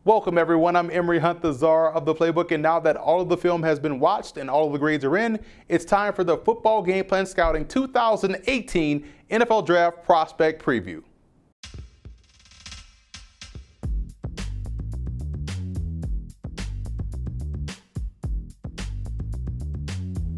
Welcome everyone, I'm Emery Hunt, the czar of the playbook, and now that all of the film has been watched and all of the grades are in, it's time for the Football Game Plan Scouting 2018 NFL Draft Prospect Preview.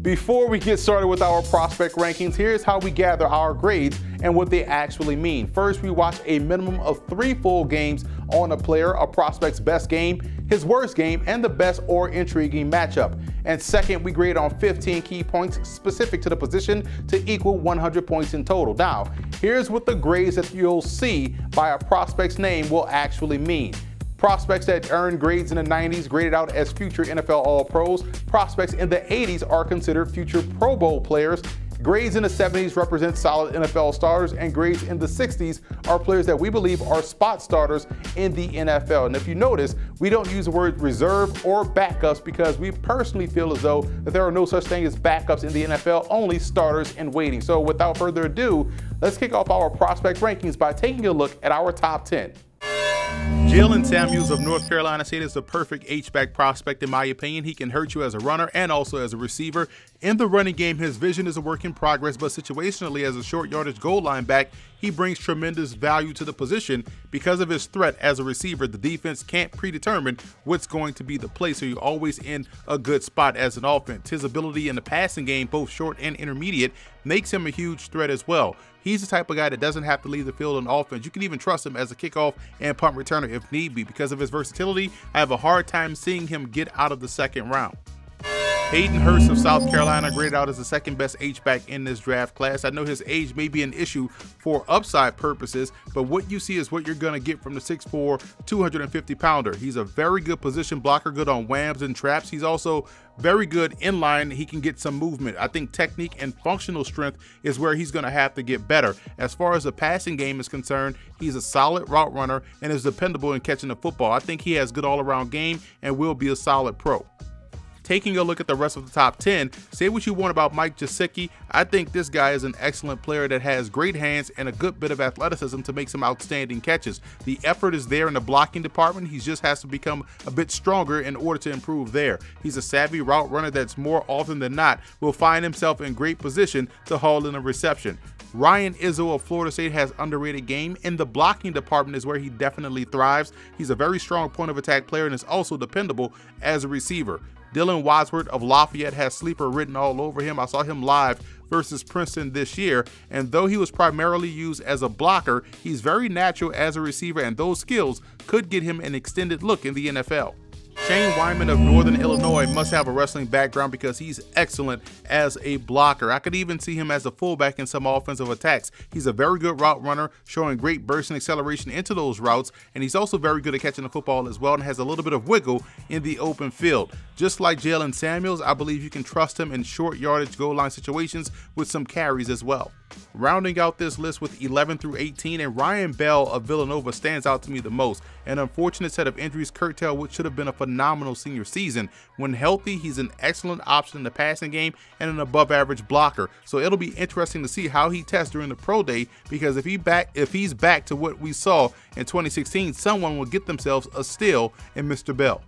Before we get started with our prospect rankings, here's how we gather our grades and what they actually mean. First, we watch a minimum of 3 full games on a player, a prospect's best game, his worst game, and the best or intriguing matchup. And second, we grade on 15 key points specific to the position to equal 100 points in total. Now, here's what the grades that you'll see by a prospect's name will actually mean. Prospects that earn grades in the 90s graded out as future NFL All-Pros. Prospects in the 80s are considered future Pro Bowl players. Grades in the 70s represent solid NFL starters, and grades in the 60s are players that we believe are spot starters in the NFL. And if you notice, we don't use the word reserve or backups because we personally feel as though that there are no such thing as backups in the NFL, only starters in waiting. So without further ado, let's kick off our prospect rankings by taking a look at our top 10. Jalen Samuels of North Carolina State is the perfect H-back prospect in my opinion. He can hurt you as a runner and also as a receiver. In the running game, his vision is a work in progress, but situationally as a short yardage goal line back, he brings tremendous value to the position because of his threat as a receiver. The defense can't predetermine what's going to be the play, so you're always in a good spot as an offense. His ability in the passing game, both short and intermediate, makes him a huge threat as well. He's the type of guy that doesn't have to leave the field on offense. You can even trust him as a kickoff and punt returner if need be. Because of his versatility, I have a hard time seeing him get out of the second round. Hayden Hurst of South Carolina graded out as the second best H-back in this draft class. I know his age may be an issue for upside purposes, but what you see is what you're going to get from the 6'4", 250-pounder. He's a very good position blocker, good on whams and traps. He's also very good in line. He can get some movement. I think technique and functional strength is where he's going to have to get better. As far as the passing game is concerned, he's a solid route runner and is dependable in catching the football. I think he has good all-around game and will be a solid pro. Taking a look at the rest of the top 10, say what you want about Mike Gesicki. I think this guy is an excellent player that has great hands and a good bit of athleticism to make some outstanding catches. The effort is there in the blocking department. He just has to become a bit stronger in order to improve there. He's a savvy route runner that's more often than not will find himself in great position to haul in a reception. Ryan Izzo of Florida State has underrated game. In the blocking department is where he definitely thrives. He's a very strong point of attack player and is also dependable as a receiver. Dylan Wadsworth of Lafayette has sleeper written all over him. I saw him live versus Princeton this year, and though he was primarily used as a blocker, he's very natural as a receiver, and those skills could get him an extended look in the NFL. Shane Wyman of Northern Illinois must have a wrestling background because he's excellent as a blocker. I could even see him as a fullback in some offensive attacks. He's a very good route runner, showing great burst and acceleration into those routes, and he's also very good at catching the football as well and has a little bit of wiggle in the open field. Just like Jalen Samuels, I believe you can trust him in short yardage goal line situations with some carries as well. Rounding out this list with 11 through 18, and Ryan Bell of Villanova stands out to me the most. An unfortunate set of injuries curtail what should have been a phenomenal senior season. When healthy, he's an excellent option in the passing game and an above average blocker. So it'll be interesting to see how he tests during the pro day, because if he's back to what we saw in 2016, someone will get themselves a steal in Mr. Bell.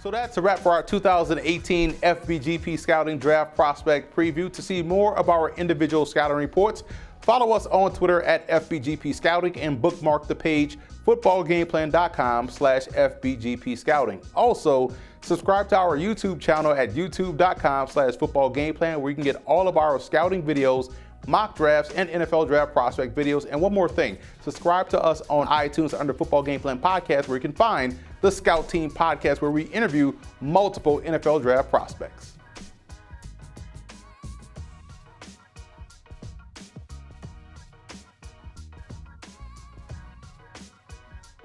So that's a wrap for our 2018 FBGP Scouting Draft Prospect Preview. To see more of our individual scouting reports, follow us on Twitter at FBGP Scouting and bookmark the page footballgameplan.com/FBGP Scouting. Also, subscribe to our YouTube channel at youtube.com/footballgameplan, where you can get all of our scouting videos, mock drafts, and NFL draft prospect videos. And one more thing, subscribe to us on iTunes under Football Game Plan Podcast, where you can find the Scout Team Podcast, where we interview multiple NFL draft prospects.